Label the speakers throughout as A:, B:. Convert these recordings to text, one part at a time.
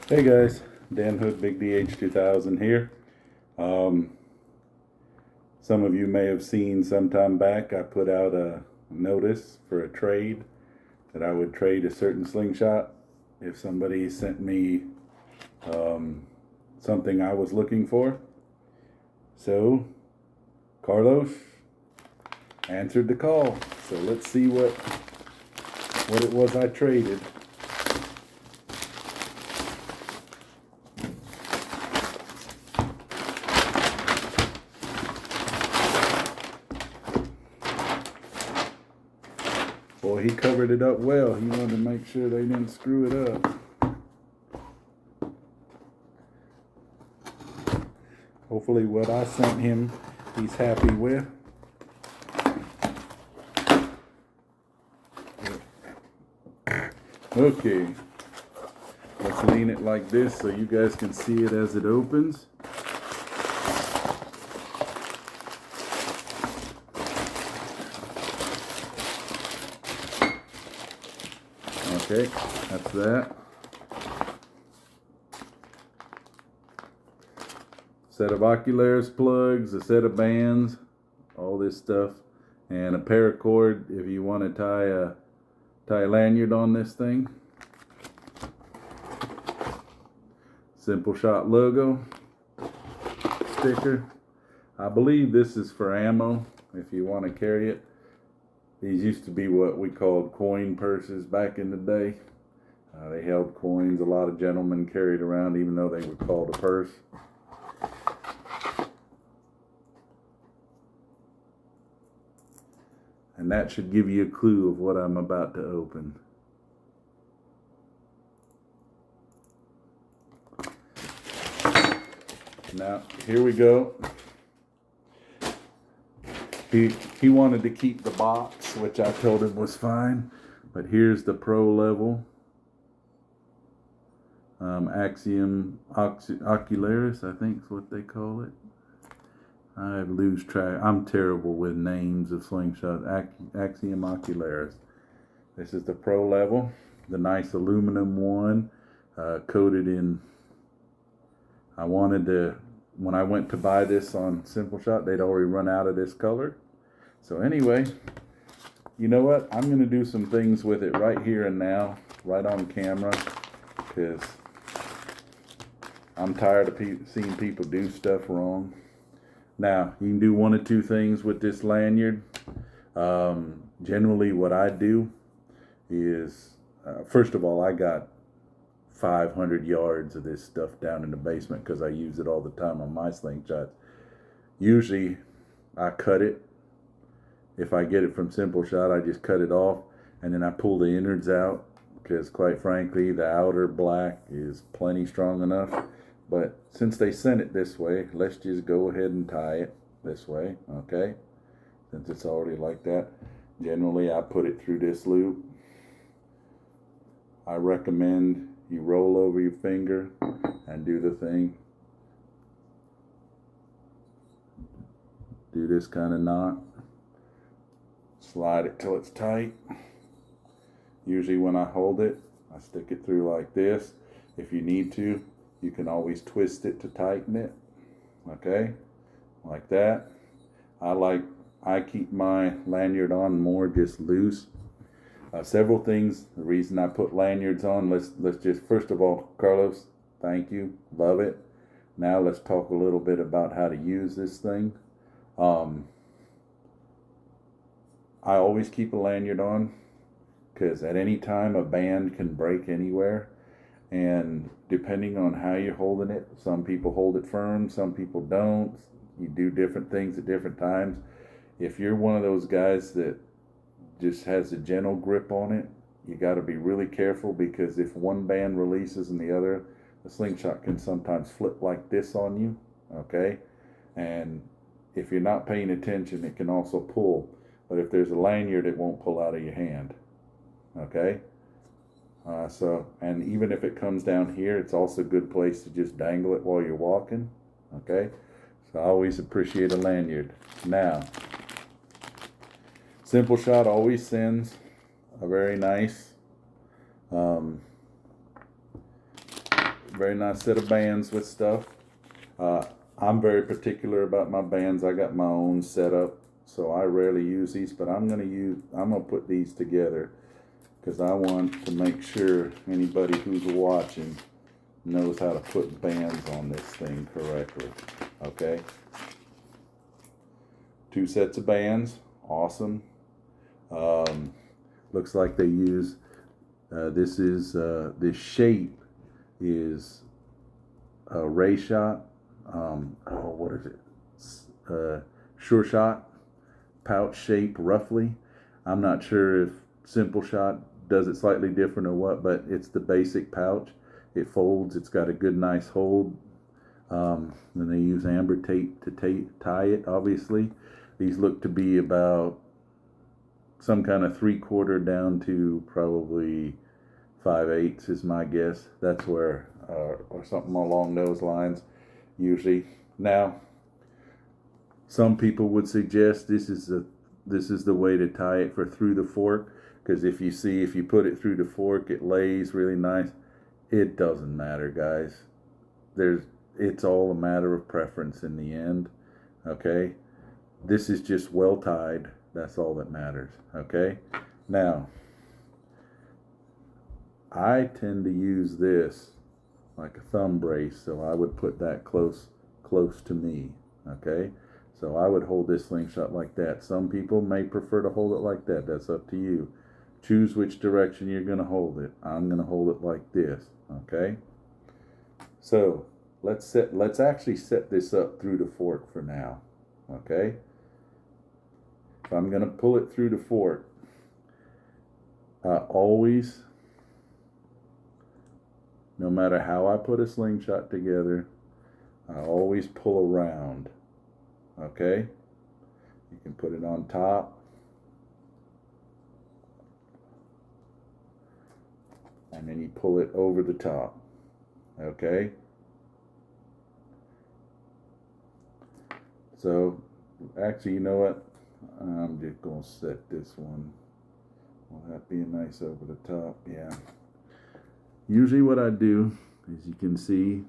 A: Hey guys, Dan Hood, Big DH 2000 here. Um, some of you may have seen sometime back I put out a notice for a trade that I would trade a certain slingshot if somebody sent me something I was looking for. So Carlos answered the call. So let's see what it was I traded. Boy, he covered it up well. He wanted to make sure they didn't screw it up. Hopefully what I sent him, he's happy with. Okay, let's lean it like this so you guys can see it as it opens. Okay, that's that. Set of Ocularis plugs, a set of bands, all this stuff, and a paracord if you want to tie a lanyard on this thing. Slingshot logo, sticker. I believe this is for ammo if you want to carry it. These used to be what we called coin purses back in the day. They held coins. A lot of gentlemen carried around even though they were called a purse. And that should give you a clue of what I'm about to open. Now, here we go. He wanted to keep the box, which I told him was fine. But here's the pro level. Axiom Ocularis, I think is what they call it. I lose track. I'm terrible with names of slingshot. Axiom Ocularis. This is the pro level. The nice aluminum one, coated in. When I went to buy this on Slingshot, they'd already run out of this color. So anyway, you know what? I'm going to do some things with it right here and now, right on camera, because I'm tired of seeing people do stuff wrong. Now, you can do one of two things with this lanyard. Generally, what I do is, first of all, I got 500 yards of this stuff down in the basement because I use it all the time on my slingshots. Usually, I cut it. If I get it from Slingshot, I just cut it off, and then I pull the innards out because, quite frankly, the outer black is plenty strong enough. But since they sent it this way, let's just go ahead and tie it this way, okay? Since it's already like that. Generally, I put it through this loop. I recommend you roll over your finger and do the thing. Do this kind of knot. Slide it till it's tight. Usually when I hold it, I stick it through like this. If you need to, you can always twist it to tighten it. Okay? Like that. I keep my lanyard on more just loose. Several things. The reason I put lanyards on, let's just, first of all, Carlos, thank you. Love it. Now let's talk a little bit about how to use this thing. I always keep a lanyard on because at any time a band can break anywhere. And depending on how you're holding it, some people hold it firm, some people don't. You do different things at different times. If you're one of those guys that just has a gentle grip on it, you got to be really careful because if one band releases and the slingshot can sometimes flip like this on you, okay? And if you're not paying attention, it can also pull. But if there's a lanyard, it won't pull out of your hand, okay? And even if it comes down here, it's also a good place to just dangle it while you're walking, okay? So I always appreciate a lanyard. Now, Slingshot always sends a very nice very nice set of bands with stuff. I'm very particular about my bands. I got my own setup, so I rarely use these, but I'm gonna put these together because I want to make sure anybody who's watching knows how to put bands on this thing correctly. Okay, 2 sets of bands, awesome. Looks like they use this shape is a ray shot. What is it? Sure shot pouch shape, roughly. I'm not sure if Simple Shot does it slightly different or what, but it's the basic pouch. It folds. It's got a good, nice hold. Then they use amber tape to tie it. Obviously, these look to be about some kind of 3/4 down to probably 5/8 is my guess. That's where, or something along those lines. Usually, now some people would suggest this is the way to tie it for through the fork, because if you put it through the fork, it lays really nice. It doesn't matter, guys. It's all a matter of preference in the end. Okay, this is just well tied. That's all that matters. Okay, now I tend to use this like a thumb brace, so I would put that close to me. Okay, so I would hold this slingshot like that. Some people may prefer to hold it like that. That's up to you. Choose which direction you're going to hold it. I'm going to hold it like this. Okay, so let's actually set this up through the fork for now. Okay, if I'm going to pull it through the fork, always, no matter how I put a slingshot together, I always pull around. Okay, you can put it on top, and then you pull it over the top. Okay, so actually, you know what, I'm just gonna set this one. Will that be nice over the top? Yeah. Usually what I do, as you can see,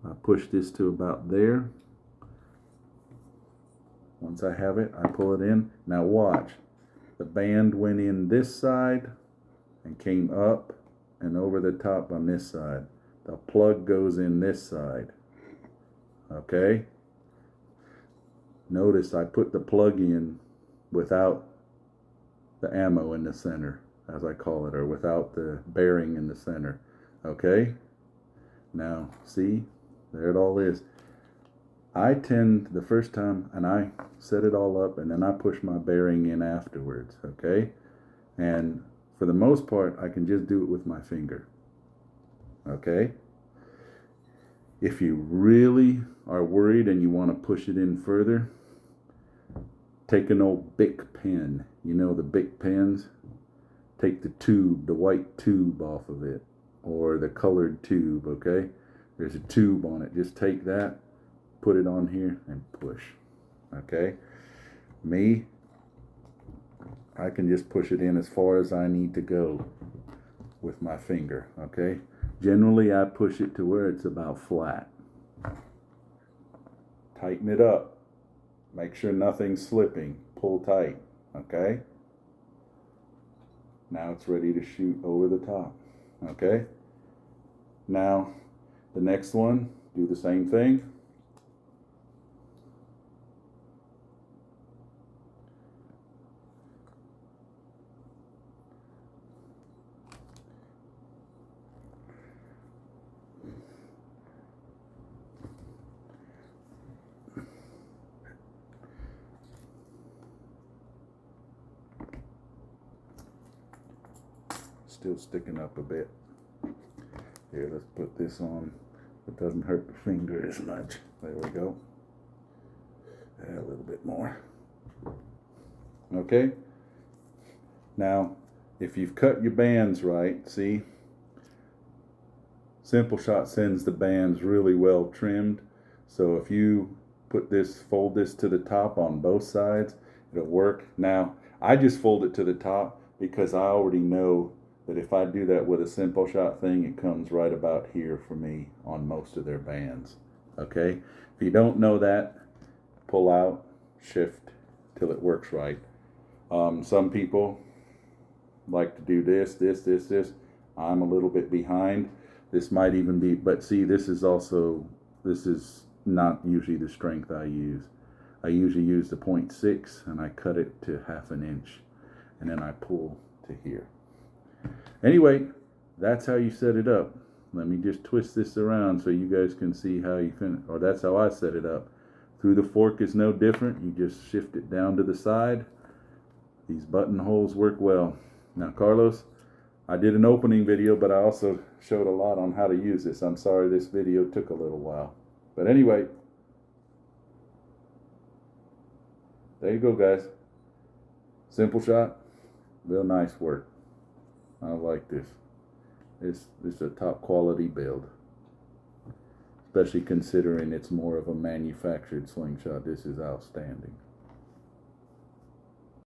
A: I push this to about there. Once I have it, I pull it in. Now watch, the band went in this side and came up and over the top on this side. The plug goes in this side. Okay? Notice I put the plug in without the ammo in the center, as I call it, or without the bearing in the center. Okay? Now, see? There it all is. I tend, the first time, and I set it all up, and then I push my bearing in afterwards. Okay? And for the most part, I can just do it with my finger. Okay? If you really are worried and you want to push it in further, take an old Bic pen. You know the Bic pens? Take the tube, the white tube off of it, or the colored tube, okay? There's a tube on it. Just take that, put it on here, and push, okay? Me, I can just push it in as far as I need to go with my finger, okay? Generally, I push it to where it's about flat. Tighten it up. Make sure nothing's slipping. Pull tight, okay? Now it's ready to shoot over the top, okay? Now, the next one, do the same thing. Still sticking up a bit. Here, let's put this on. It doesn't hurt the finger as much. There we go. A little bit more. Okay. Now, if you've cut your bands right, see, Simple Shot sends the bands really well trimmed. So if you fold this to the top on both sides, it'll work. Now, I just fold it to the top because I already know But if I do that with a simple shot thing, it comes right about here for me on most of their bands. Okay? If you don't know that, pull out, shift till it works right. Some people like to do this. I'm a little bit behind. This might even be, but see, this is not usually the strength I use. I usually use the 0.6 and I cut it to 1/2 inch and then I pull to here. Anyway, that's how you set it up. Let me just twist this around so you guys can see how you can, or that's how I set it up. Through the fork is no different. You just shift it down to the side. These buttonholes work well. Now, Carlos, I did an opening video, but I also showed a lot on how to use this. I'm sorry this video took a little while. But anyway, there you go, guys. Simple shot, real nice work. I like this. This is a top quality build, especially considering it's more of a manufactured slingshot. This is outstanding.